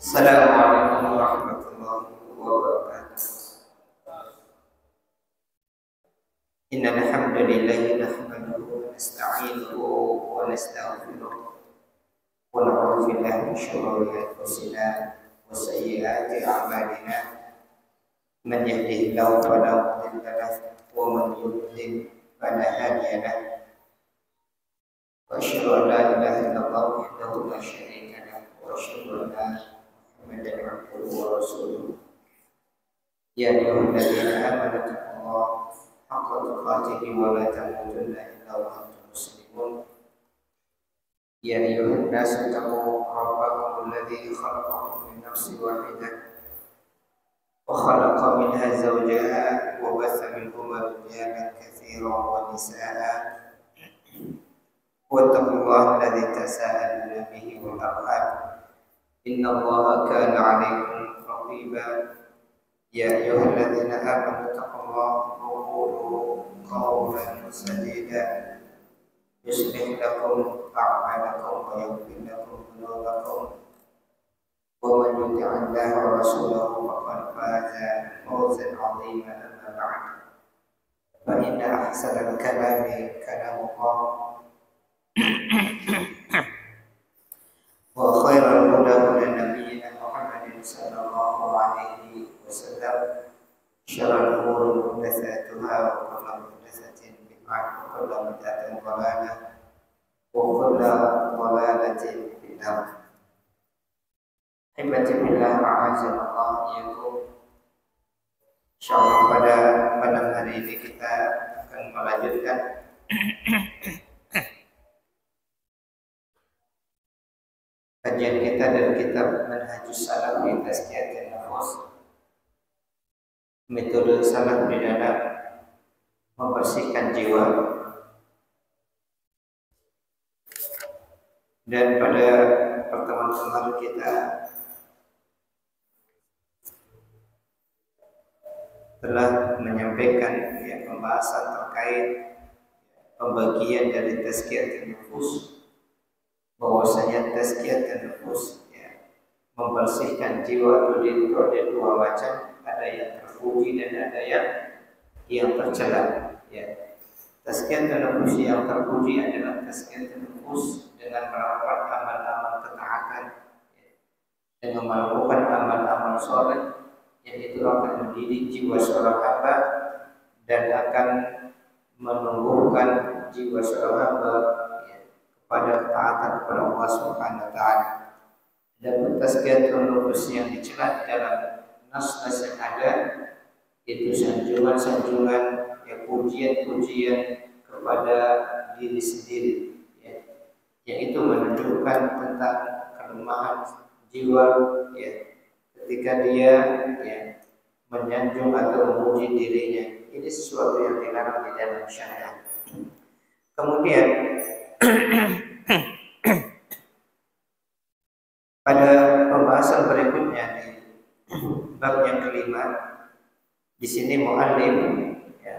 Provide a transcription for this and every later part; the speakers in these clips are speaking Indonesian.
Assalamualaikum warahmatullahi wabarakatuh. Innal hamdalillah nahmaduhu wa nasta'inuhu wa nastaghfiruh wa na'udzu billahi min shururi anfusina wa sayyiati a'malina. Man yahdihillahu fala mudilla lahu wa man yudlil fala hadiya lahu. Wa asyhadu an la ilaha illallah wahdahu la syarika lahu wa asyhadu anna Muhammadan abduhu wa rasuluh. Ya ayyuhalladzina amanu taqullaha haqqa tuqatih wa la tamutunna illa wa antum muslimun. Ya ayyuhan nasu taqu rabbakum alladzi khalaqakum min nafsin wahidah wa khalaqa minha zawjaha wa batha minhuma rijalan katsiran wa nisaa'a. Wattaqullaha alladzi tasaaluna bihi wal arham. Innallaha kana 'alaykum raqiba. Ya ayyuhalladzina amanu taqullaha wa qulu qawlan sadida yuslih lakum a'malakum wa yaghfir lakum dhunubakum. Wa man yuti'illaha wa rasulahu faqad faza fawzan 'aziman. Amma ba'd. Fa inna ahsanal kalami kalamullah wa khairal huda huda nabiyyina Muhammadin sallallahu alaihi wasallam. Syarrul umuri muhdatsatuha wa kullu muhdatsatin bid'ah wa kullu bid'atin dhalalah wa kullu dhalalatin finnar. Ibadati billah a'azzallahu iyyakum. Insyaallah pada malam hari ini kita akan melanjutkan kajian kita dari kitab Manhajus Salaf fi Tazkiyatin Nufus. Metode salaf di dalam membersihkan jiwa. Dan pada pertemuan kemarin kita telah menyampaikan pembahasan terkait pembagian dari tazkiyatun nufus, bahwasanya tazkiyatun nufus membersihkan jiwa atau diri itu ada dua macam, ada yang terpuji dan ada yang tercela. Tazkiyatun nufus yang terpuji adalah tazkiyatun nufus dengan melakukan amal-amal ketaatan, dengan melakukan amal-amal soleh, yang itu akan mendidik jiwa seorang hamba dan akan menumbuhkan jiwa seorang hamba pada ketaatan kepada Allah Subhanahu wa taala. Dan tazkiyatun nufus yang dicela di dalam nas-nas yang ada itu sanjungan-sanjungan, pujian-pujian kepada diri sendiri, yang itu menunjukkan tentang kelemahan jiwa ketika dia menyanjung atau memuji dirinya. Ini sesuatu yang dilarang di dalam syariat. Kemudian pada pembahasan berikutnya di bab yang kelima, di sini mu'allim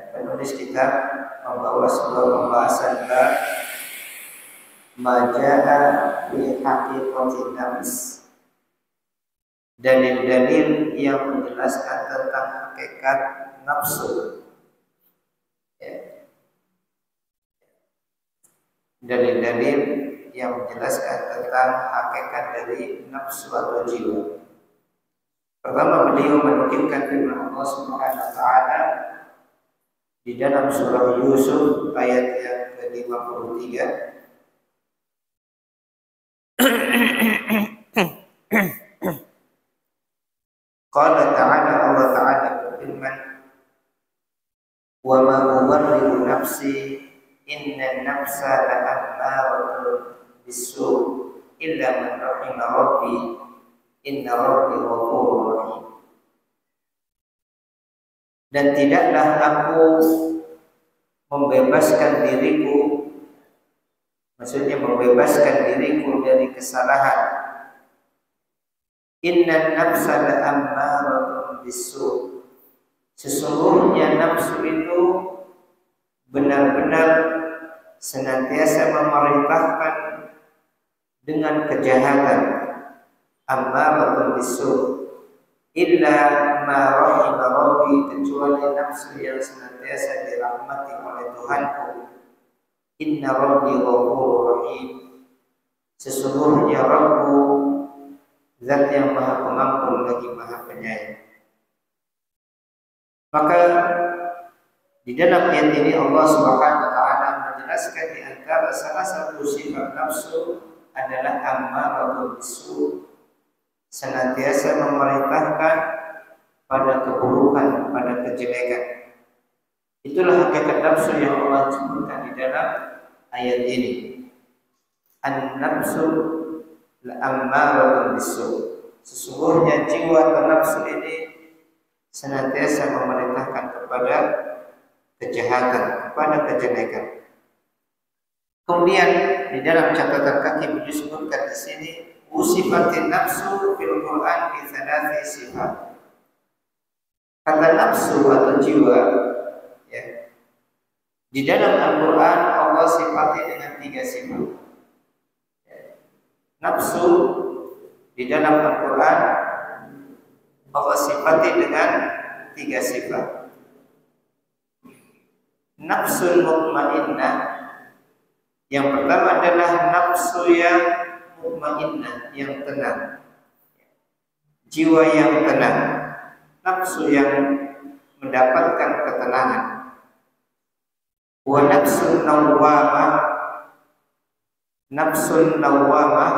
penulis kitab membawa sebuah pembahasan bab maja'a fi haqiqatin nafs, dalil-dalil yang menjelaskan tentang hakikat nafsu. Dalil-dalil yang menjelaskan tentang hakikat dari nafsu atau jiwa. Pertama, beliau menukilkan firman Allah Subhanahu wa taala di dalam surah Yusuf ayat yang ke-53. Qala ta'ala, Allah Ta'ala berfirman, wa ma ubarri'u nafsi inna nafsa la'ammaratun bisu' illa man rahima rabbi inna rabbi ghafurur rahim. Dan tidaklah aku membebaskan diriku, maksudnya membebaskan diriku dari kesalahan. Inna nafsa la'ammaratun bisu', sesungguhnya nafsu itu benar-benar senantiasa memerintahkan dengan kejahatan. Ammaratun bisu', illa ma rahima rabbi, kecuali nafsu yang senantiasa dirahmati oleh Tuhanku. Inna rabbi ghafurur rahim, sesungguhnya Rabbku zat yang maha pengampun lagi maha penyayang. Maka di dalam ayat ini Allah Subhanahu wa taala menjelaskan di antara salah satu sifat nafsu adalah ammaratun bisu', senantiasa memerintahkan pada keburukan, pada kejelekan. Itulah hakikat nafsu yang Allah sebutkan di dalam ayat ini. An-nafsu la'ammaratun bisu', sesungguhnya jiwa atau nafsu ini senantiasa memerintahkan kepada kejahatan, kepada kejelekan. Kemudian di dalam catatan kaki disebutkan di sini usifatin nafsu fil Quran bi thalathi sifat. Kata nafsu atau jiwa, ya, di dalam Al-Quran Allah sifati dengan 3 sifat. Nafsu di dalam Al-Quran Allah sifati dengan 3 sifat. Nafsul mutmainnah, yang pertama adalah nafsu yang mutmainnah, yang tenang, jiwa yang tenang, nafsu yang mendapatkan ketenangan. Wa nafsun nawwamah, nafsun nawwamah,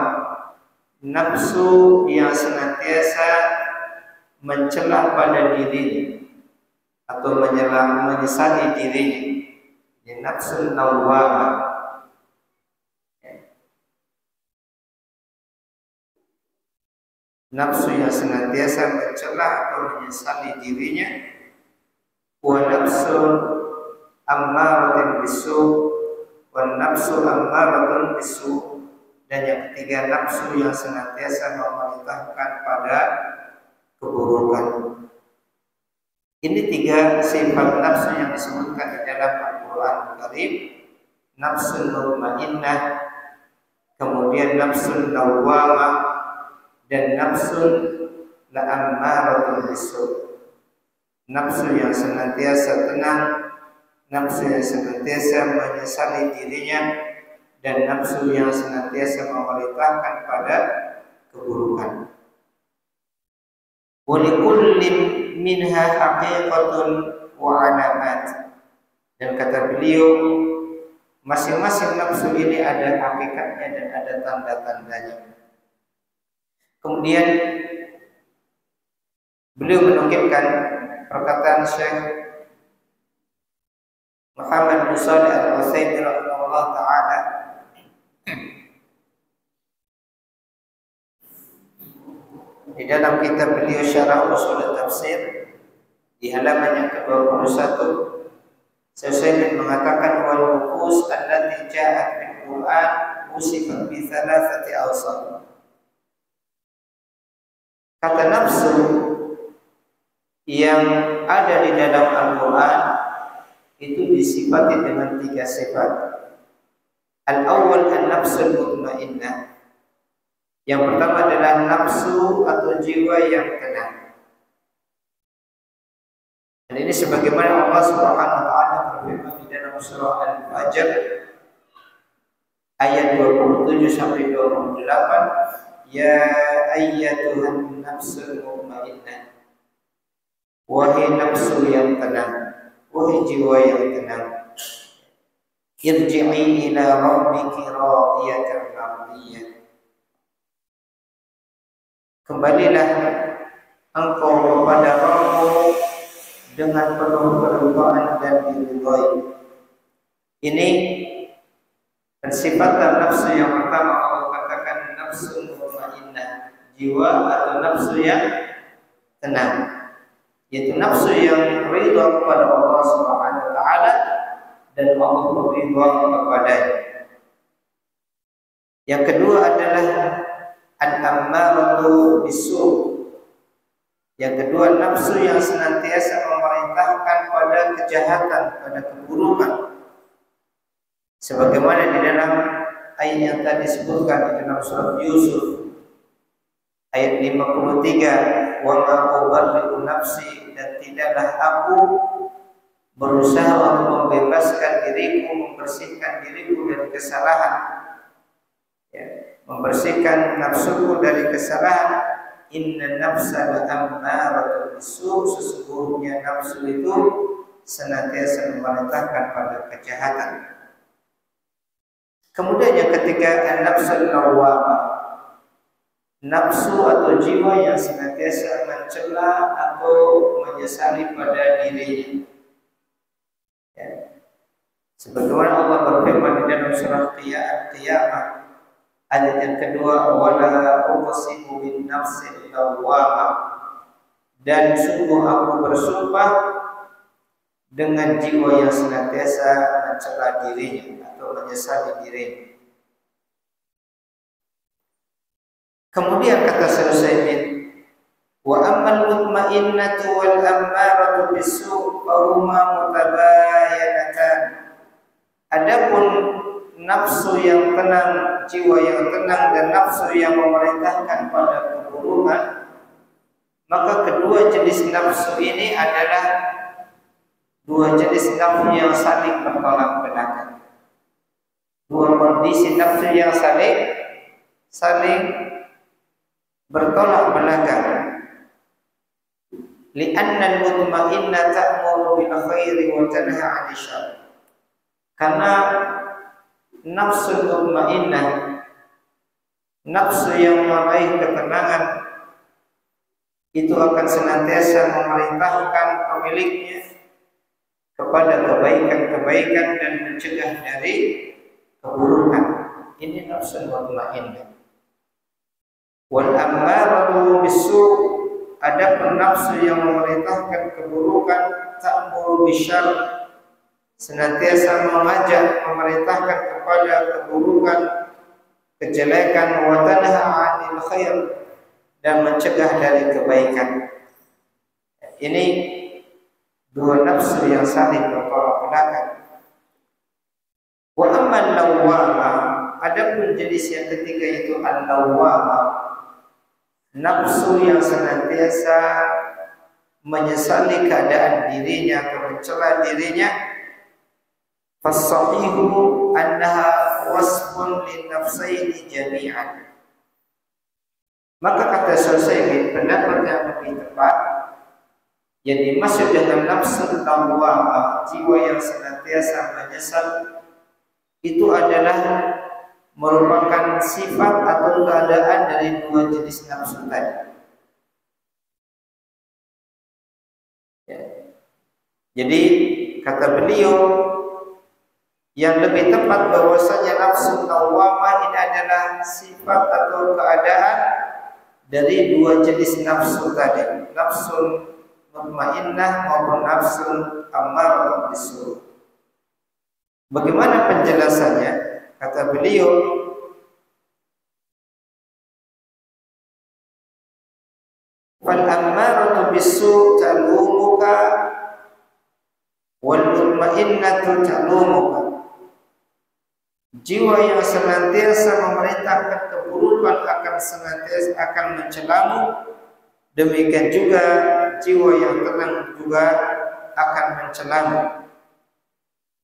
nafsu yang senantiasa mencela pada dirinya atau menyesali dirinya. Ini nafsun nawwamah. Nafsu yang senantiasa mencela atau menyesali dirinya. Wa nafsun ammaratun bisu', wa nafsu ammaratun bisu', dan yang ketiga nafsu yang senantiasa memerintahkan pada keburukan. Ini 3 sifat nafsu yang disebutkan di dalam Al-Quran Al-Karim. Nafsun mutmainnah, kemudian nafsun lawwamah, dan nafsun la'ammaratun bisu', nafsu yang senantiasa tenang, nafsu yang senantiasa menyesali dirinya, dan nafsu yang senantiasa memerintahkan pada keburukan. Wa likullin minha haqiqatun wa alamat, dan kata beliau masing-masing nafsu ini ada hakikatnya dan ada tanda-tandanya. Kemudian beliau menukilkan perkataan Syekh Muhammad bin Shalih Al-Utsaimin rahimahullah taala di dalam kitab beliau Syarah Ushul Tafsir di halaman yang ke-21. Syekh mengatakan wal nufus allati ja'at bil Qur'an usifat bi thalathati awsaf. Kata nafsu yang ada di dalam Al-Quran itu disifati dengan 3 sifat. Al-awwal an-nafsul mutmainnah, yang pertama adalah nafsu atau jiwa yang tenang. Dan ini sebagaimana Allah Subhanahu wa taala berfirman di dalam surah Al-Fajr ayat 27 sampai 28, ya ayyatuhan nafsul mutmainnah, wahai nafsu yang tenang, wahai jiwa yang tenang, irji'i ila rabbiki radiyatan mardiyah, kembalilah engkau kepada Rabbmu dengan penuh keridhaan dan diridhoi. Ini pensifatan nafsu yang pertama Allah katakan nafsu mutmainnah, jiwa atau nafsu yang tenang, yaitu nafsu yang ridha kepada Allah Subhanahu wa taala dan Allah ridha kepadanya. Yang kedua adalah al-ammaratu bisu'. Yang kedua, nafsu yang senantiasa memerintahkan pada kejahatan, pada keburukan. Sebagaimana di dalam ayat yang tadi disebutkan di dalam surat Yusuf ayat 53, wa ma ubarri'u nafsi, dan tidaklah aku berusaha untuk membebaskan diriku, membersihkan diriku dari kesalahan, ya, membersihkan nafsuku dari kesalahan. Inna nafsa la'ammaratu bisu', sesungguhnya nafsu itu senantiasa memerintahkan pada kejahatan. Kemudian yang ketiga, nafsu lawwamah, nafsu atau jiwa yang senantiasa mencela atau menyesali pada dirinya. Ya. Sebagaimana Allah berfirman di dalam surah Qiyamah ayat yang kedua, wala uqsimu bin nafsil lawwamah, dan sungguh aku bersumpah dengan jiwa yang senantiasa mencela dirinya atau menyesali dirinya. Kemudian kata Syaikhul, wa ammal mutmainnatu wal ammaratu bisu' fa huma mutabayanatan. Adapun nafsu yang tenang, jiwa yang tenang, dan nafsu yang memerintahkan pada keburukan, maka kedua jenis nafsu ini adalah dua jenis nafsu yang saling bertolak belakang. Dua kondisi nafsu yang saling bertolak belakang. Li'anna al-mutmainnah ta'muru bil khairi wa tanha 'anil syarr. Karena nafsu mutmainnah, nafsu yang meraih ketenangan, itu akan senantiasa memerintahkan pemiliknya kepada kebaikan-kebaikan dan mencegah dari keburukan. Ini nafsu mutmainnah. Wal ammaratu bisu', adapun nafsu yang memerintahkan keburukan, ta'muru bisyarr, senantiasa mengajak, memerintahkan kepada keburukan, kejelekan, wa tanha 'anil khair, dan mencegah dari kebaikan. Ini dua nafsu yang saling bertolak belakang. Wa amman lawwamah, adapun jenis yang ketiga itu al-lawwamah, nafsu yang senantiasa menyesali keadaan dirinya atau mencela dirinya. Fasahihu annaha wasfun linnafsaini jami'an. Maka kata Syaikhul, pendapat yang lebih tepat, yang dimaksud dengan nafsu lawwamah, jiwa yang senantiasa menyesal, itu adalah merupakan sifat atau keadaan dari dua jenis nafsu tadi. Ya. Jadi kata beliau, yang lebih tepat bahwasanya nafsu lawwamah ini adalah sifat atau keadaan dari dua jenis nafsu tadi, nafsu mutmainnah maupun nafsu ammarah bisu'. Bagaimana penjelasannya? Kata beliau, fal ammaratu bisu' talumuka wal mutmainnatu talumuka. Jiwa yang senantiasa memerintahkan keburukan akan mencelamu. Demikian juga jiwa yang tenang juga akan mencelamu.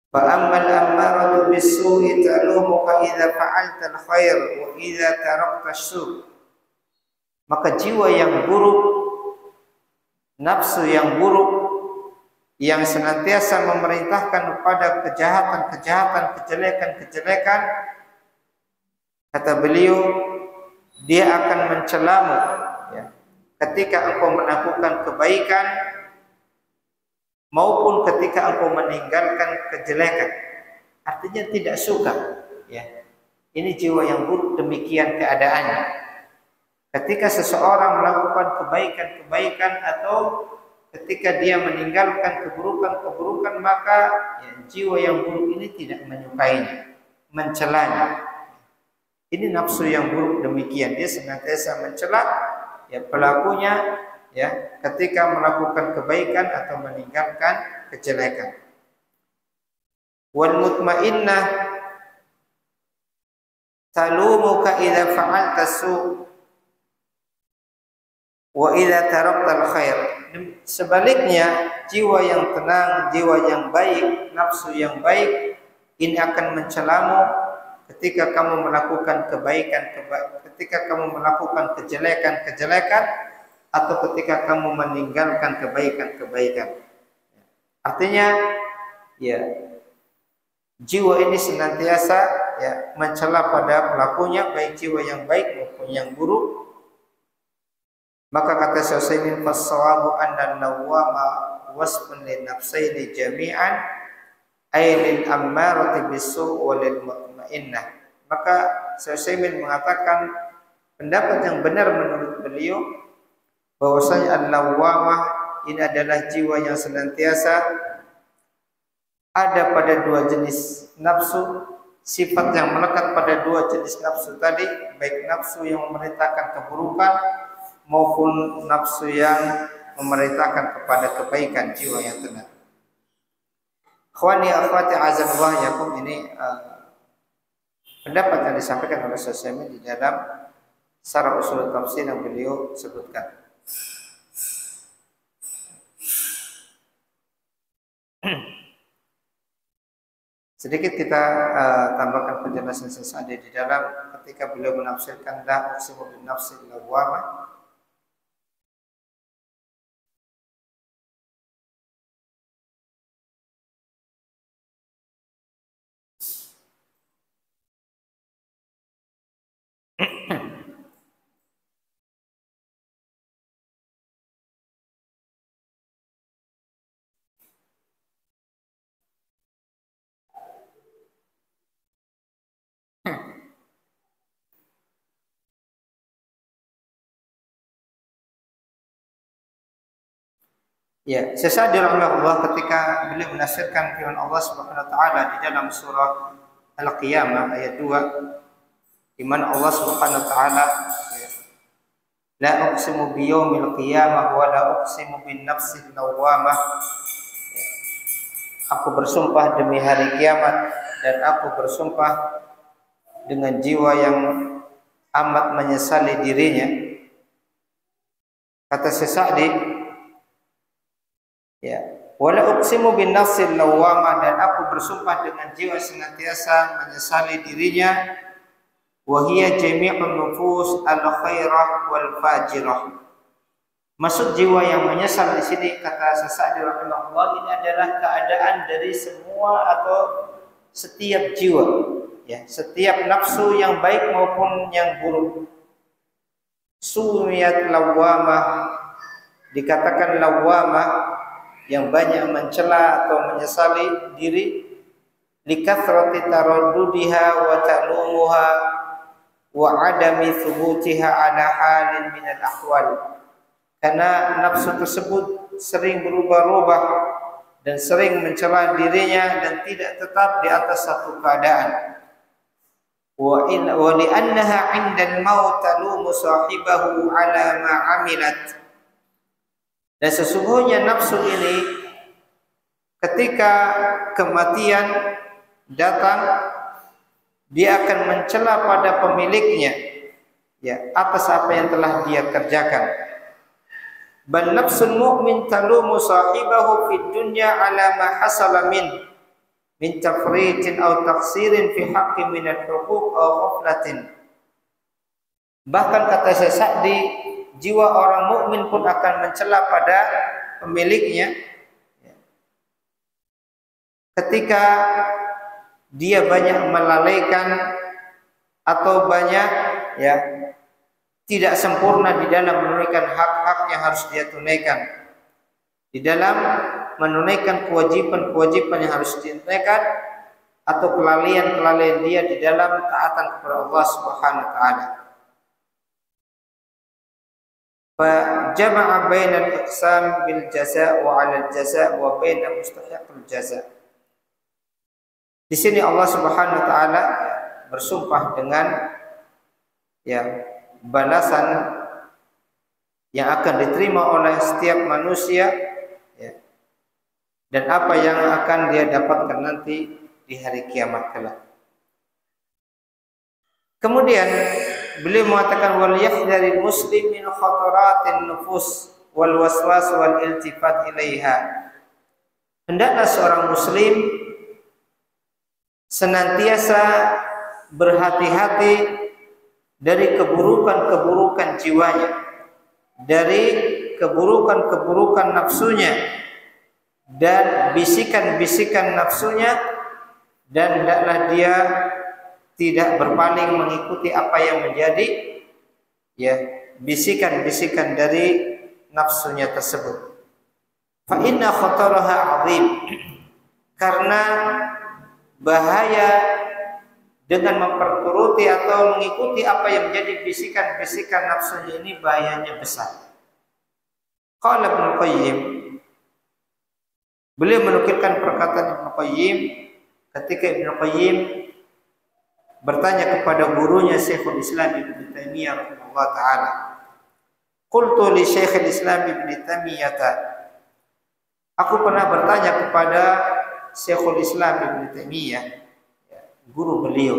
Fa ammal ammaratu bis-su'i talumuka idza fa'alta al-khair wa idza tarakta as-su'. Maka jiwa yang buruk, nafsu yang buruk, yang senantiasa memerintahkan kepada kejahatan-kejahatan, kejelekan-kejelekan, kata beliau, dia akan mencelamu, ya. Ketika engkau melakukan kebaikan, maupun ketika engkau meninggalkan kejelekan. Artinya tidak suka, ya. Ini jiwa yang buruk, demikian keadaannya. Ketika seseorang melakukan kebaikan-kebaikan atau ketika dia meninggalkan keburukan-keburukan, maka ya, jiwa yang buruk ini tidak menyukainya, mencelanya. Ini nafsu yang buruk demikian, dia senantiasa mencela ya pelakunya ya ketika melakukan kebaikan atau meninggalkan kejelekan. Wal mutmainnah talumuka idza fa'alta su' wa idza taraktal khair. Sebaliknya, jiwa yang tenang, jiwa yang baik, nafsu yang baik ini akan mencelamu ketika kamu melakukan kebaikan, ketika kamu melakukan kejelekan atau ketika kamu meninggalkan kebaikan. Artinya, ya, jiwa ini senantiasa ya mencela pada pelakunya, baik jiwa yang baik maupun yang buruk. Maka kata Syaikhul Fassawabu anna nawwama wasfun lin nafsaini jami'an ay lil ammarati bisu' wa lil mutmainnah. Maka Syaikhul mengatakan pendapat yang benar menurut beliau bahwasanya an-nawwamah ini adalah jiwa yang senantiasa ada pada dua jenis nafsu, sifat yang melekat pada dua jenis nafsu tadi, baik nafsu yang memerintahkan keburukan maupun nafsu yang memerintahkan kepada kebaikan, jiwa yang tenang. Ikhwani akhwati azanullah yakum, ini pendapat yang disampaikan oleh Syekh di dalam Syarah Ushul Tafsir yang beliau sebutkan. Sedikit kita tambahkan penjelasan sesaat di dalam ketika beliau menafsirkan la uqsimu bin nafsil lawwamah. Ya, Sa'di rahimahullah ketika beliau menafsirkan firman Allah Subhanahu wa taala di dalam surah Al-Qiyamah ayat 2, di mana Allah Subhanahu wa taala la uqsimu biyaumil qiyamah wa la uqsimu bin nafsil lawwamah. Aku bersumpah demi hari kiamat dan aku bersumpah dengan jiwa yang amat menyesali dirinya. Kata Sa'di, ya, wala uqsimu bin nafsil lawwamah, dan aku bersumpah dengan jiwa senantiasa menyesali dirinya, wa hiya jami'un nufus al-khairah wal fajirah. Maksud jiwa yang menyesal di sini kata Sa'di rahimahullah ini adalah keadaan dari semua atau setiap jiwa, ya, setiap nafsu yang baik maupun yang buruk. Sumiyat lawwamah, dikatakan lawwamah yang banyak mencela atau menyesali diri, likathrati taraddudiha wa ta'lumuha wa adami thubutiha ala halin min al-ahwal. Karena nafsu tersebut sering berubah-ubah dan sering mencela dirinya dan tidak tetap di atas satu keadaan. Wa li'annaha 'inda al-maut talumu sahibahu ala ma 'amilat. Dan sesungguhnya nafsu ini ketika kematian datang, dia akan mencela pada pemiliknya, ya, atas apa yang telah dia kerjakan. Bal nafsul mu'min talumu sahibahu fid dunya ala ma hasala min tafritin aw taqsirin fi haqqi min al-huquq aw ghaflatin. Bahkan kata Syekh Sa'di, jiwa orang mukmin pun akan mencela pada pemiliknya ketika dia banyak melalaikan atau banyak, ya, tidak sempurna di dalam menunaikan hak-hak yang harus dia tunaikan, di dalam menunaikan kewajiban-kewajiban yang harus ditunaikan atau kelalaian-kelalaian dia di dalam taatan kepada Allah Subhanahu wa taala. Fa jama'a bainal iqsam bil jazaa wa 'ala al jazaa wa baina mustahiqil jazaa. Di sini Allah Subhanahu wa taala bersumpah dengan balasan yang akan diterima oleh setiap manusia dan apa yang akan dia dapatkan nanti di hari kiamat kelak. Kemudian beliau mengatakan wal yahdharil muslim min khataratin nufus wal waswas wal iltifat ilaiha. Hendaklah seorang muslim senantiasa berhati-hati dari keburukan-keburukan jiwanya, dari keburukan-keburukan nafsunya dan bisikan-bisikan nafsunya, dan hendaklah dia tidak berpaling mengikuti apa yang menjadi bisikan-bisikan dari nafsunya tersebut. Fa inna khataraha 'azim, karena bahaya dengan memperturuti atau mengikuti apa yang menjadi bisikan-bisikan nafsunya ini bahayanya besar. Qala Ibnu Qayyim, beliau menukilkan perkataan Ibnu Qayyim ketika Ibnu Qayyim bertanya kepada gurunya Syekhul Islam Ibnu Taimiyah rahimahullah taala. Qultu li Syekhul Islam Ibnu Taimiyah, aku pernah bertanya kepada Syekhul Islam Ibnu Taimiyah, guru beliau,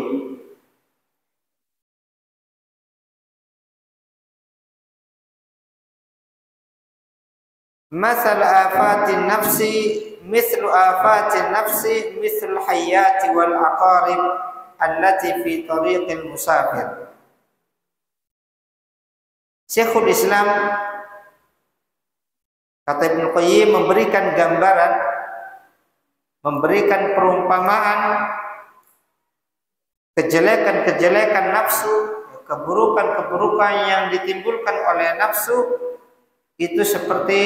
masal afatin nafsi mithlu afatin nafsi mithlu hayati wal aqarib allati fi tariqil musafir. Syekhul Islam, kata Ibnu Qayyim, memberikan gambaran, memberikan perumpamaan kejelekan-kejelekan nafsu, keburukan-keburukan yang ditimbulkan oleh nafsu itu seperti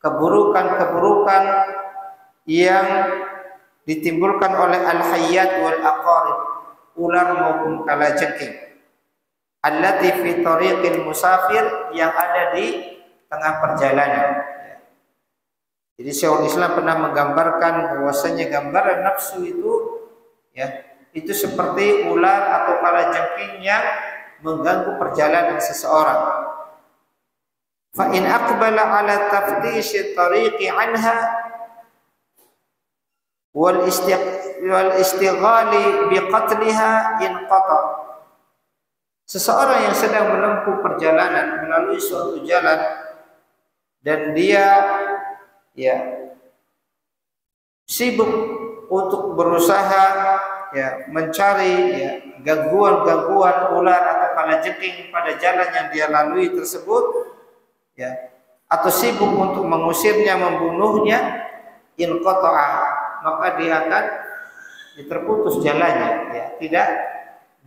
keburukan-keburukan yang ditimbulkan oleh al-hayyat wal aqarib, ular maupun kalajengking, allati fi tariqil musafir, yang ada di tengah perjalanan. Jadi Syekhul Islam pernah menggambarkan bahwasanya gambaran nafsu itu itu seperti ular atau kalajengking yang mengganggu perjalanan seseorang. Fa in aqbala ala taftish tariqi anha wal istighali biqatliha inqata. Seseorang yang sedang menempuh perjalanan melalui suatu jalan dan dia sibuk untuk berusaha mencari gangguan-gangguan ular atau kalajengking pada jalan yang dia lalui tersebut, atau sibuk untuk mengusirnya, membunuhnya, inqata'a, maka dia akan terputus jalannya, tidak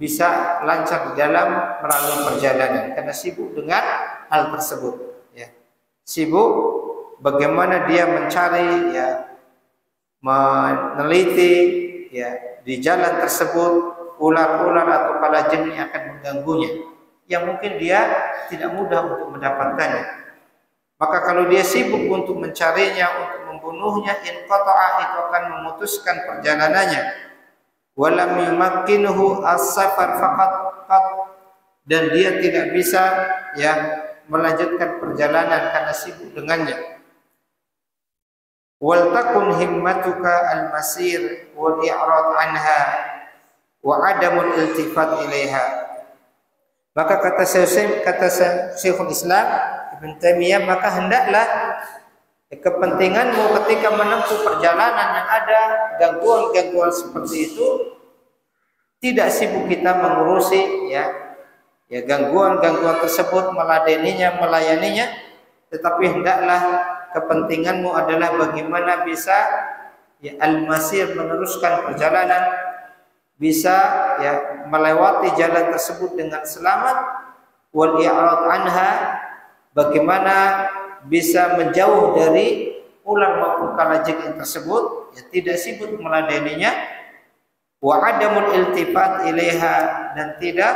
bisa lancar di dalam melalui perjalanan karena sibuk dengan hal tersebut. Sibuk bagaimana dia mencari, meneliti di jalan tersebut ular-ular atau kalajengking yang akan mengganggunya, yang mungkin dia tidak mudah untuk mendapatkannya. Maka kalau dia sibuk untuk mencarinya, untuk membunuhnya, inqata'a, itu akan memutuskan perjalanannya. Walam yumakkinuhu as-safar faqat, dan dia tidak bisa melanjutkan perjalanan karena sibuk dengannya. Wal takun himmatuka al-masir wal i'rad anha wa adamul iltifat ilaiha. Maka kata Syekhul Islam Ibnu Taimiyah, maka hendaklah kepentinganmu ketika menempuh perjalanan yang ada gangguan-gangguan seperti itu, tidak sibuk kita mengurusi gangguan-gangguan tersebut, melayaninya, tetapi hendaklah kepentinganmu adalah bagaimana bisa al-masir, meneruskan perjalanan, bisa melewati jalan tersebut dengan selamat, wal i'rad anha, bagaimana bisa menjauh dari ular maupun kalajengking tersebut, ya tidak sibuk meladeninya, wa adamul iltifat ilaiha, dan tidak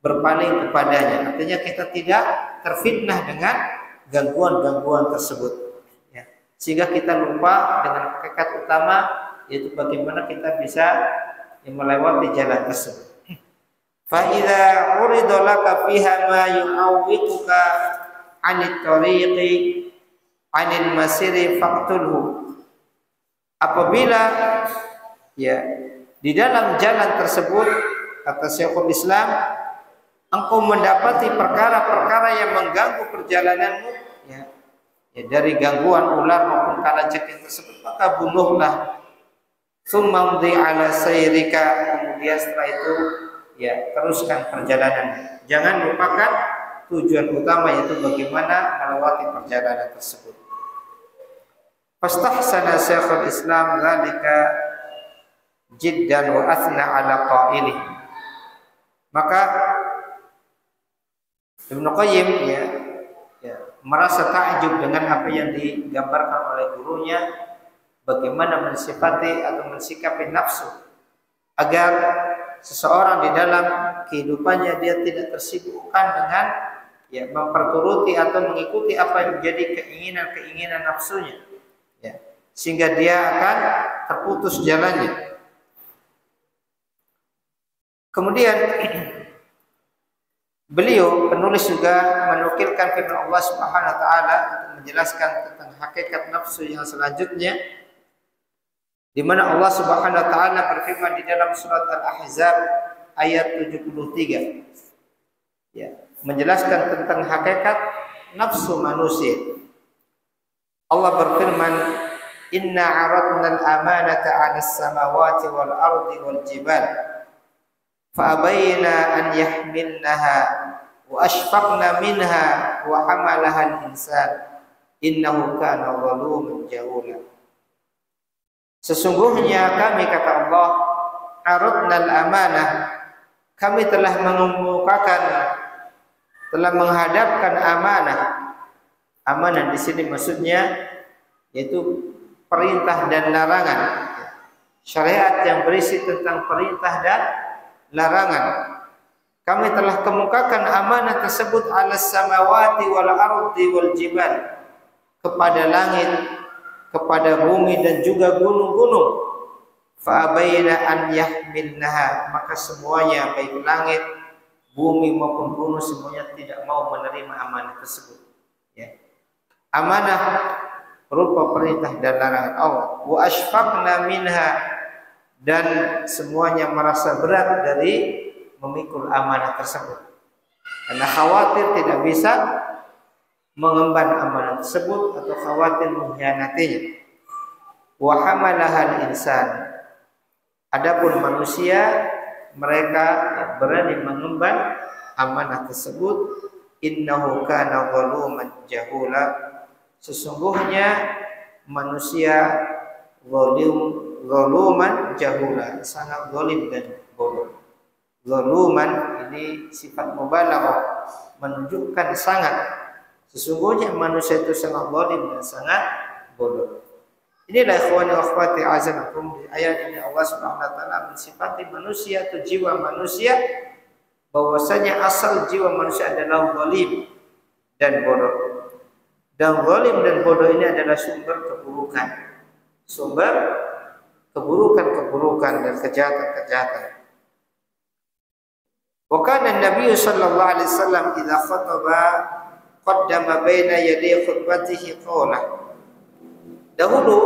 berpaling kepadanya. Artinya kita tidak terfitnah dengan gangguan-gangguan tersebut, ya. Sehingga kita lupa dengan hakikat utama, yaitu bagaimana kita bisa melewati jalan tersebut. Fa idza urida laka fiha ma yu'awwiquka 'anit tariqi 'anil masiri faqtulhu. Apabila ya di dalam jalan tersebut, kata Syekhul Islam, engkau mendapati perkara-perkara yang mengganggu perjalananmu, ya dari gangguan ular maupun kalajengking tersebut, maka bunuhlah. Tsumma ala sayrika, kemudian setelah itu ya teruskan perjalanan. Jangan lupakan tujuan utama, yaitu bagaimana melewati perjalanan tersebut. Fastahsana Syekhul Islam dzalika jiddan wa athna ala qailih. Maka Ibnu Qayyim ya merasa takjub dengan apa yang digambarkan oleh gurunya, bagaimana mensifati atau mensikapi nafsu agar seseorang di dalam kehidupannya dia tidak tersibukkan dengan ya memperturuti atau mengikuti apa yang menjadi keinginan nafsunya, ya, sehingga dia akan terputus jalannya. Kemudian beliau penulis juga menukilkan firman Allah Subhanahu wa taala untuk menjelaskan tentang hakikat nafsu yang selanjutnya, di mana Allah Subhanahu wa taala berfirman di dalam surat Al-Ahzab ayat 73, ya, menjelaskan tentang hakikat nafsu manusia. Allah berfirman, "Inna 'aradna al-amanata 'alas samawati wal ardi wal jibal fa abayna an yahmilnaha wa ashfaqna minha wa hamalaha al-insan innahu kana zaluman jahula." Sesungguhnya kami, kata Allah, aradnal amanah, kami telah mengemukakan, telah menghadapkan amanah. Amanah di sini maksudnya yaitu perintah dan larangan, syariat yang berisi tentang perintah dan larangan. Kami telah kemukakan amanah tersebut alas samawati wal ardi wal jibal, kepada langit, kepada bumi dan juga gunung-gunung. Fa abayna an yahmilnaha, maka semuanya baik langit, bumi maupun gunung semuanya tidak mau menerima amanah tersebut, ya. Amanah berupa perintah dan larangan Allah. Wa ashfaqna minha, dan semuanya merasa berat dari memikul amanah tersebut, karena khawatir tidak bisa mengemban amanah tersebut atau khawatir mengkhianatinya. Wa hamalahal insan, adapun manusia mereka yang berani mengemban amanah tersebut, innahu kana zaluman jahula, sesungguhnya manusia zaluman jahula, sangat zalim dan bodoh. Zaluman ini sifat mubalaghah, menunjukkan sangat. Sesungguhnya manusia itu sangat zalim dan sangat bodoh. Inilah ikhwani wa akhwati azakum, di ayat ini Allah Subhanahu wa taala mensifati manusia atau jiwa manusia, bahwasanya asal jiwa manusia adalah zalim dan bodoh. Dan zalim dan bodoh ini adalah sumber keburukan. Sumber keburukan-keburukan dan kejahatan-kejahatan. Wa kana Nabi sallallahu alaihi wasallam idza khataba qaddama baina yaday khutbatihi qawla. Dahulu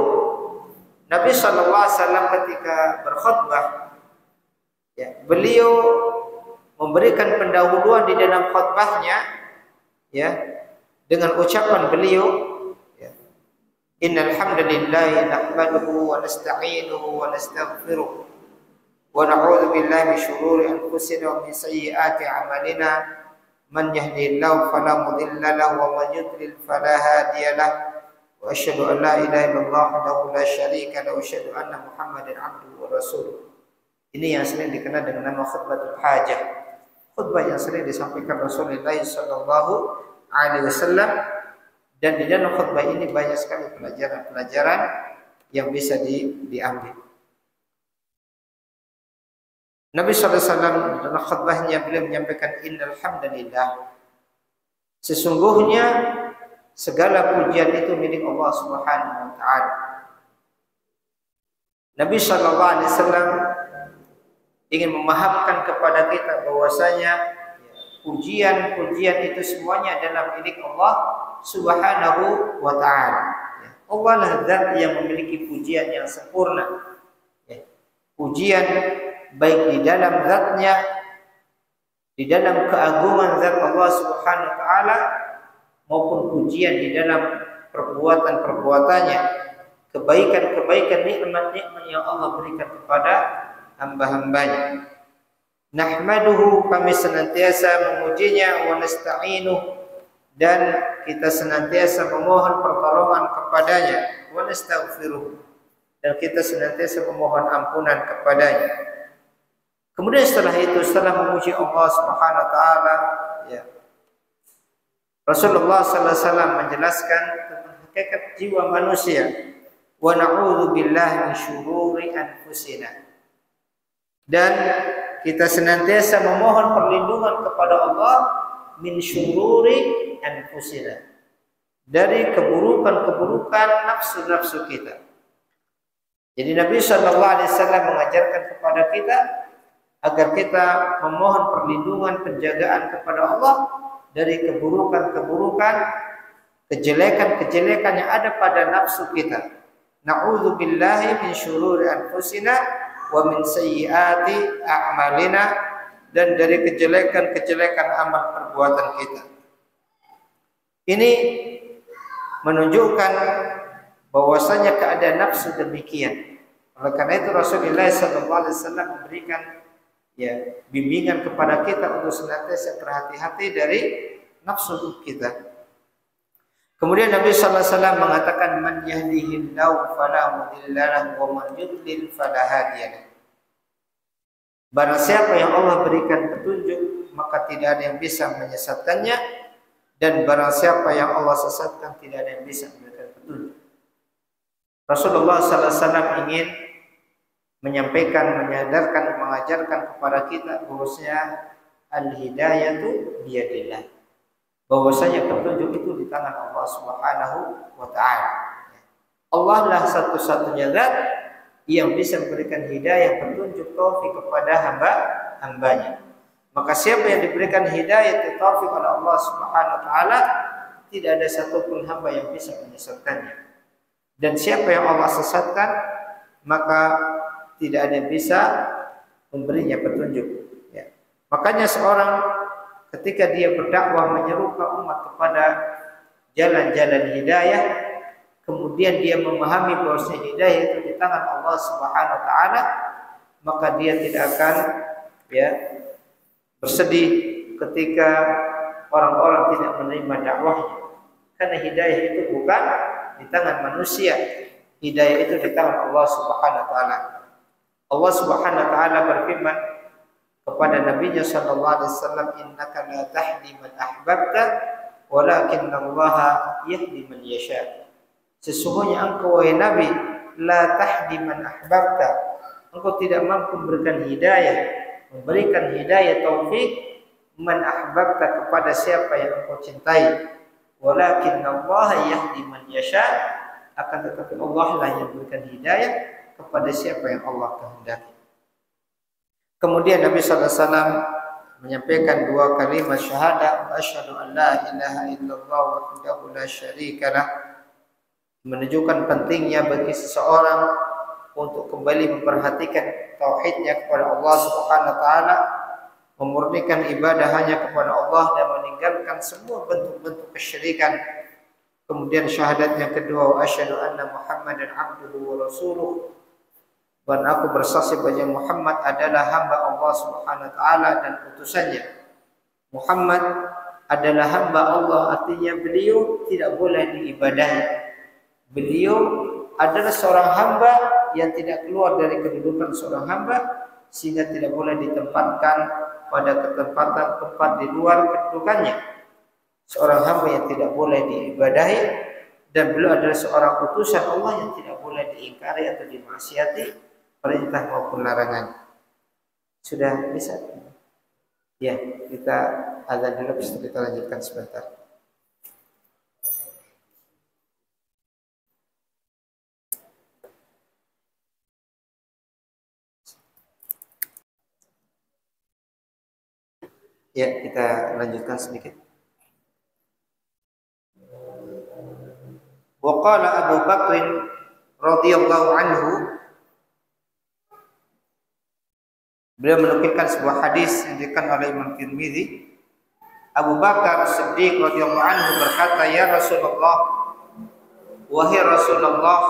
Nabi sallallahu alaihi wasallam ketika berkhutbah, ya, beliau memberikan pendahuluan di dalam khutbahnya, ya, dengan ucapan beliau, ya, innal hamdalillahi nahmaduhu wa nasta'inuhu wa nastaghfiruh wa na'udzu billahi min shururi anfusina wa min sayyiati a'malina. Man yahdihillahu fala mudilla lahu wa man yudlil fala hadiya lahu. Wa asyhadu an la ilaha illallah wahdahu la syarika lahu wa asyhadu anna Muhammadan abduhu wa rasuluh. Ini yang sering dikenal dengan nama khutbatul hajah. Khutbah yang sering disampaikan Rasulullah sallallahu alaihi wasallam Dan di dalam khutbah ini banyak sekali pelajaran-pelajaran yang bisa diambil. Nabi SAW dalam khutbahnya beliau menyampaikan, innal hamdalillah, sesungguhnya segala pujian itu milik Allah Subhanahu wa taala. Nabi SAW ingin memahamkan kepada kita bahwasanya pujian-pujian itu semuanya adalah milik Allah Subhanahu wa taala. Allah lah zat yang memiliki pujian yang sempurna. Pujian baik di dalam zatnya, di dalam keagungan zat Allah Subhanahu wa taala, maupun pujian di dalam perbuatan-perbuatannya, kebaikan-kebaikan, nikmat-nikmat yang Allah berikan kepada hamba-hambanya. Nahmaduhu, kami senantiasa memujinya, wa nasta'inuh, dan kita senantiasa memohon pertolongan kepadanya, wa nastaghfiruh, dan kita senantiasa memohon ampunan kepadanya. Kemudian setelah itu, setelah memuji Allah Subhanahu wa taala, Rasulullah sallallahu alaihi wasallam menjelaskan tentang hakikat jiwa manusia. Wa na'udzu billahi min syururi anfusina. Dan kita senantiasa memohon perlindungan kepada Allah min syururi anfusina, dari keburukan-keburukan nafsu-nafsu kita. Jadi Nabi sallallahu alaihi wasallam mengajarkan kepada kita agar kita memohon perlindungan, penjagaan kepada Allah dari keburukan-keburukan, kejelekan-kejelekan yang ada pada nafsu kita. Na'udzu billahi min syururi anfusina wa min sayyiati a'malina, dan dari kejelekan-kejelekan amal perbuatan kita. Ini menunjukkan bahwasanya keadaan nafsu demikian. Oleh karena itu Rasulullah SAW memberikan bimbingan kepada kita untuk senantiasa berhati-hati dari nafsu kita. Kemudian Nabi SAW mengatakan, man yahdihillahu fala mudilla lahu wa man yudlil fala hadiya lahu. Barang siapa yang Allah berikan petunjuk, maka tidak ada yang bisa menyesatkannya, dan barang siapa yang Allah sesatkan, tidak ada yang bisa memberikan petunjuk. Rasulullah SAW ingin menyampaikan, menyadarkan, mengajarkan kepada kita bahwasanya al-hidayatu biyadillah, bahwasanya petunjuk itu di tangan Allah Subhanahu wa taala. Allah lah satu-satunya zat yang bisa memberikan hidayah, petunjuk, taufik kepada hamba-hambanya. Maka siapa yang diberikan hidayah, taufik oleh Allah Subhanahu wa taala, tidak ada satupun hamba yang bisa menyesatkannya. Dan siapa yang Allah sesatkan, maka tidak ada yang bisa memberinya petunjuk. Makanya seorang ketika dia berdakwah menyerukan umat kepada jalan-jalan hidayah, kemudian dia memahami bahwa hidayah itu di tangan Allah Subhanahu wa taala, maka dia tidak akan bersedih ketika orang-orang tidak menerima dakwahnya. Karena hidayah itu bukan di tangan manusia. Hidayah itu di tangan Allah Subhanahu wa taala. Allah Subhanahu wa taala berfirman kepada Nabi-Nya sallallahu alaihi wasallam, innaka la tahdi man ahbabta walakinallaha yahdi man yasha. Sesungguhnya engkau wahai Nabi, la tahdi man ahbabta, engkau tidak mampu memberikan hidayah taufik man ahbabta, kepada siapa yang engkau cintai. Walakinallaha yahdi man yasha, akan tetapi Allah lah yang memberikan hidayah kepada siapa yang Allah kehendaki. Kemudian Nabi SAW menyampaikan dua kalimat syahadah, asyhadu an la ilaha illallah wahdahu la syarikalah, menunjukkan pentingnya bagi seseorang untuk kembali memperhatikan tauhidnya kepada Allah Subhanahu wa taala, memurnikan ibadah hanya kepada Allah dan meninggalkan semua bentuk-bentuk kesyirikan. Kemudian syahadat yang kedua, asyhadu anna Muhammadan abduhu wa rasuluh, dan aku bersaksi bahwa Muhammad adalah hamba Allah Subhanahu wa taala dan utusannya. Muhammad adalah hamba Allah, artinya beliau tidak boleh diibadahi. Beliau adalah seorang hamba yang tidak keluar dari kedudukan seorang hamba, sehingga tidak boleh ditempatkan pada tempat di luar kedudukannya. seorang hamba yang tidak boleh diibadahi, dan beliau adalah seorang utusan Allah yang tidak boleh diingkari atau dimaksiati, perintah maupun larangan. Sudah bisa? Ya, kita azan dulu, bisa kita lanjutkan sebentar. Ya, kita lanjutkan sedikit. Wa qala Abu Bakr radhiyallahu anhu, beliau menukilkan sebuah hadis yang diriwayatkan oleh Imam Tirmizi. Abu Bakar Siddiq radhiyallahu anhu berkata, "Ya Rasulullah, wahai Rasulullah,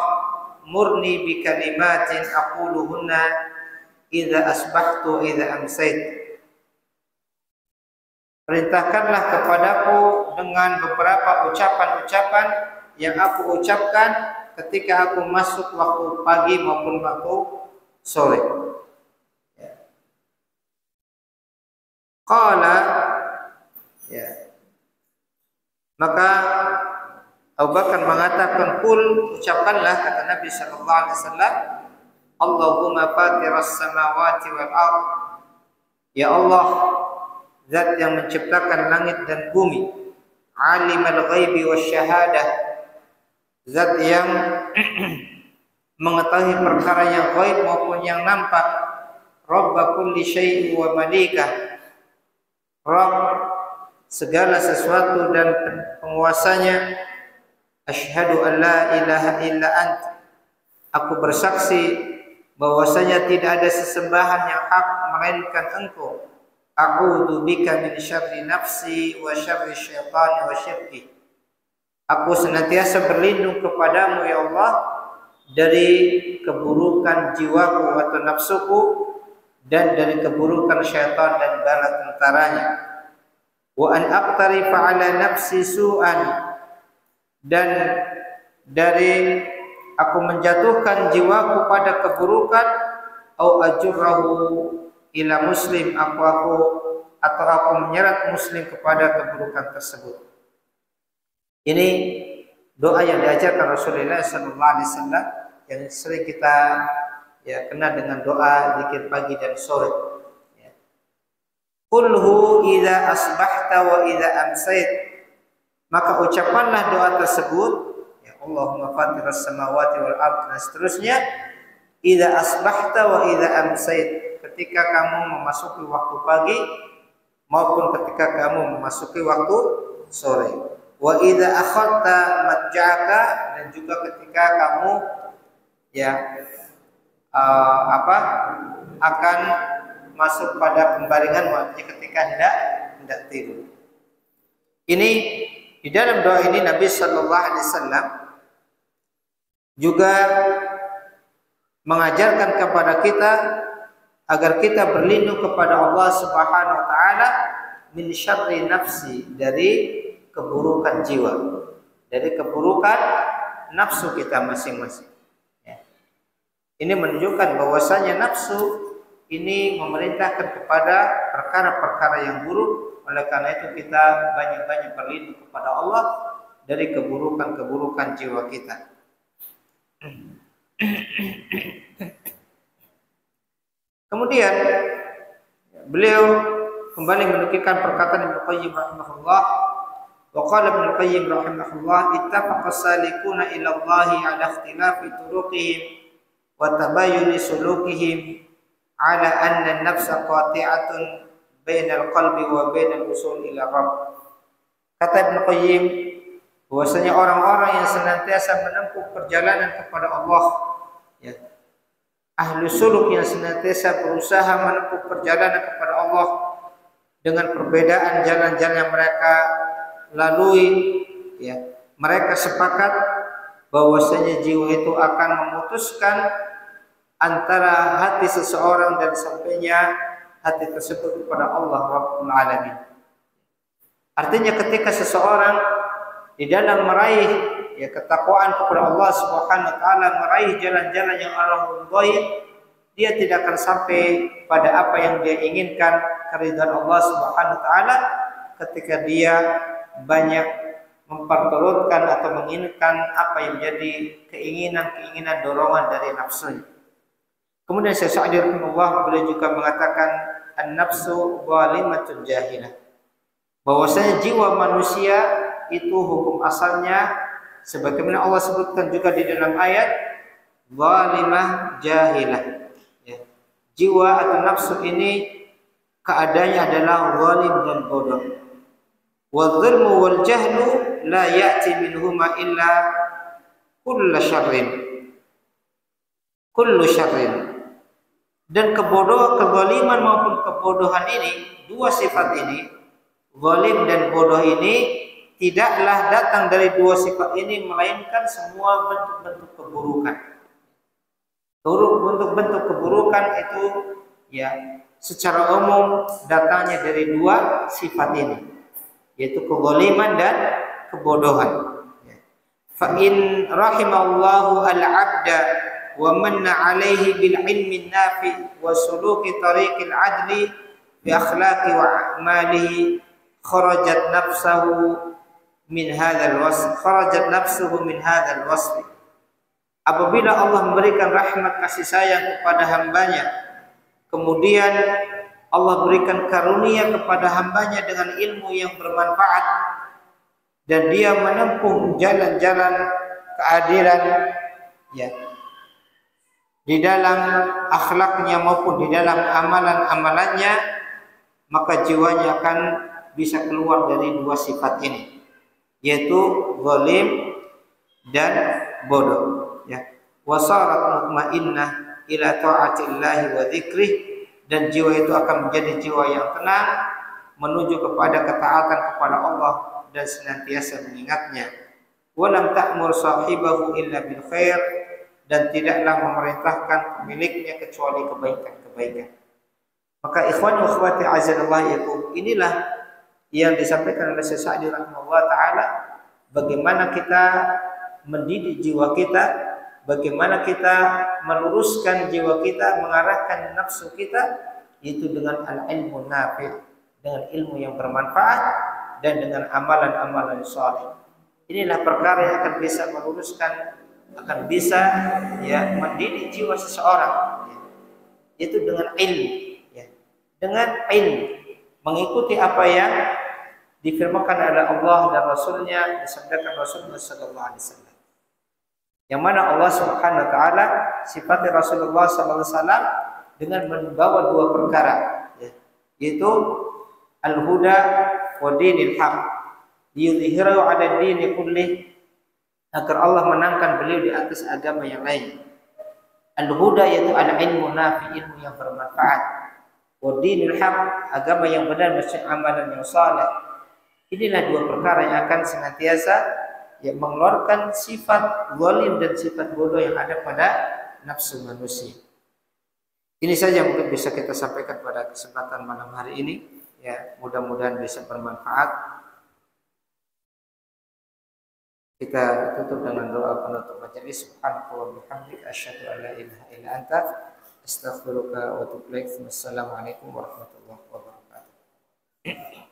murni bi kalimatin aquluhunna idza asbahtu idza amsayt." Perintahkanlah kepadaku dengan beberapa ucapan-ucapan yang aku ucapkan ketika aku masuk waktu pagi maupun waktu sore. Qala, ya. Maka Abu Bakar mengatakan, "Qul," ucapkanlah, kata Nabi sallallahu alaihi wasallam, "Allahumma fatiras samawati wal ardh." Ya Allah, Zat yang menciptakan langit dan bumi, Alimul ghaibi wasyahadah, Zat yang mengetahui perkara yang gaib maupun yang nampak, Rabb kulli syai'in wa malikah, Rabb segala sesuatu dan penguasanya. Asyhadu an la ilaha illa ant, aku bersaksi bahwasanya tidak ada sesembahan yang hak melainkan Engkau. A'udzu bika min syarri nafsi wa syarri syaitani wa syirki. Aku senantiasa berlindung kepadamu ya Allah dari keburukan jiwaku atau nafsuku, dan dari keburukan syaitan dan bala tentaranya. Wa an aqtarifa ala nafsi su'an, dan dari aku menjatuhkan jiwaku pada keburukan, au ajurrahu ila muslim, atau aku menyeret muslim kepada keburukan tersebut. Ini doa yang diajarkan Rasulullah sallallahu alaihi wasallam yang sering kita kenal dengan doa zikir pagi dan sore. Qulhu idza asbahta wa idza amsayt, maka ucapkanlah doa tersebut, ya Allahumma fatiras samawati wal ardh, dan seterusnya. Idza asbahta wa idza amsayt, ketika kamu memasuki waktu pagi maupun ketika kamu memasuki waktu sore. Wa idza akhadta matja'aka, dan juga ketika kamu akan masuk pada pembaringan, maksudnya ketika hendak tidur. Ini di dalam doa ini Nabi sallallahu alaihi wasallam juga mengajarkan kepada kita agar kita berlindung kepada Allah Subhanahu wa taala min syarri nafsi, dari keburukan jiwa, dari keburukan nafsu kita masing-masing. Ini menunjukkan bahwasanya nafsu ini memerintahkan kepada perkara-perkara yang buruk. Oleh karena itu kita banyak-banyak berlindung kepada Allah dari keburukan-keburukan jiwa kita. Kemudian beliau kembali menukilkan perkataan Ibnu Qayyim rahimahullah. Wa qala Ibnu Qayyim rahimahullah, ittafaqa salikuna ila Allahi ala ikhtilafi turuqihim wa tabayyuni sulukihim ala anna an-nafsa qati'atun bainal qalbi wa bainal usul ila Rabb. Kata Ibnu Qayyim bahwasanya orang-orang yang senantiasa menempuh perjalanan kepada Allah, ahlu suluk yang senantiasa berusaha menempuh perjalanan kepada Allah dengan perbedaan jalan-jalan yang mereka lalui, mereka sepakat bahwasanya jiwa itu akan memutuskan antara hati seseorang dan sampainya hati tersebut kepada Allah Rabbul Alamin. Artinya ketika seseorang di dalam meraih ketakwaan kepada Allah Subhanahu wa taala, meraih jalan-jalan yang Allah ridhai, dia tidak akan sampai pada apa yang dia inginkan, keridhaan Allah Subhanahu wa taala, ketika dia banyak memperturutkan atau menginginkan apa yang menjadi keinginan dorongan dari nafsunya. Kemudian Syekh Sa'di rahimahullah beliau juga mengatakan an-nafsu zalimatun jahilah, bahwasanya jiwa manusia itu hukum asalnya sebagaimana Allah sebutkan juga di dalam ayat zalimah jahilah, ya. Jiwa atau nafsu ini keadaannya adalah zalim dan bodoh. Wal-zulmu wal jahlu la ya'ti minhuma illa kullu syarrin. Dan kezaliman maupun kebodohan ini, dua sifat ini, zalim dan bodoh ini, tidaklah datang dari dua sifat ini melainkan semua bentuk-bentuk keburukan. Bentuk-bentuk keburukan itu ya secara umum datangnya dari dua sifat ini, yaitu kezaliman dan kebodohan. Fa in rahimallahu al-'abda wa manna 'alaihi bil 'ilmi nafi wa suluki tariqil 'adli bi akhlaqi wa a'malihi kharajat nafsuhu min hadzal wasf. Apabila Allah memberikan rahmat kasih sayang kepada hambanya, kemudian Allah berikan karunia kepada hambanya dengan ilmu yang bermanfaat, dan dia menempuh jalan-jalan keadilan, ya, di dalam akhlaknya maupun di dalam amalan-amalannya, maka jiwanya akan bisa keluar dari dua sifat ini, yaitu zalim dan bodoh, ya. Wasarat mutmainnah ila ta'atillahi wa dzikrih, dan jiwa itu akan menjadi jiwa yang tenang menuju kepada ketaatan kepada Allah dan senantiasa mengingatnya. Walam ta'mur sahibahu illa bil khair, dan tidaklah memerintahkan pemiliknya kecuali kebaikan-kebaikan. Maka ikhwan wa akhwati azanallahu yakum, inilah yang disampaikan oleh Syekh Sa'di rahimahullah taala, bagaimana kita mendidik jiwa kita, bagaimana kita meluruskan jiwa kita, mengarahkan nafsu kita, itu dengan al-ilmu nafi', dengan ilmu yang bermanfaat dan dengan amalan-amalan saleh. Inilah perkara yang akan bisa meluruskan, akan bisa ya mendidik jiwa seseorang, ya. Itu dengan ilmu, ya. Dengan ilmu, mengikuti apa yang difirmankan oleh Allah dan Rasulnya, disampaikan Rasulullah sallallahu alaihi wasallam. Yang mana Allah Subhanahu wa taala sifat Rasulullah sallallahu alaihi wasallam dengan membawa dua perkara, ya, yaitu al-huda wa dinil haq, liyudhhirahu 'ala ad-dini kullih, agar Allah menangkan beliau di atas agama yang lain. Al-huda yaitu al-ilmu nafi, ilmu yang bermanfaat. Wa dinul haq, agama yang benar, maksudnya amalan yang saleh. Inilah dua perkara yang akan senantiasa yang mengeluarkan sifat zalim dan sifat bodoh yang ada pada nafsu manusia. Ini saja mungkin bisa kita sampaikan pada kesempatan malam hari ini, ya, mudah-mudahan bisa bermanfaat. Kita tutup dengan doa penutup majelis. Subhanaka wa bihamdika asyhadu an la ilaha illa anta astaghfiruka wa atubu ilaik. Wassalamualaikum warahmatullahi wabarakatuh.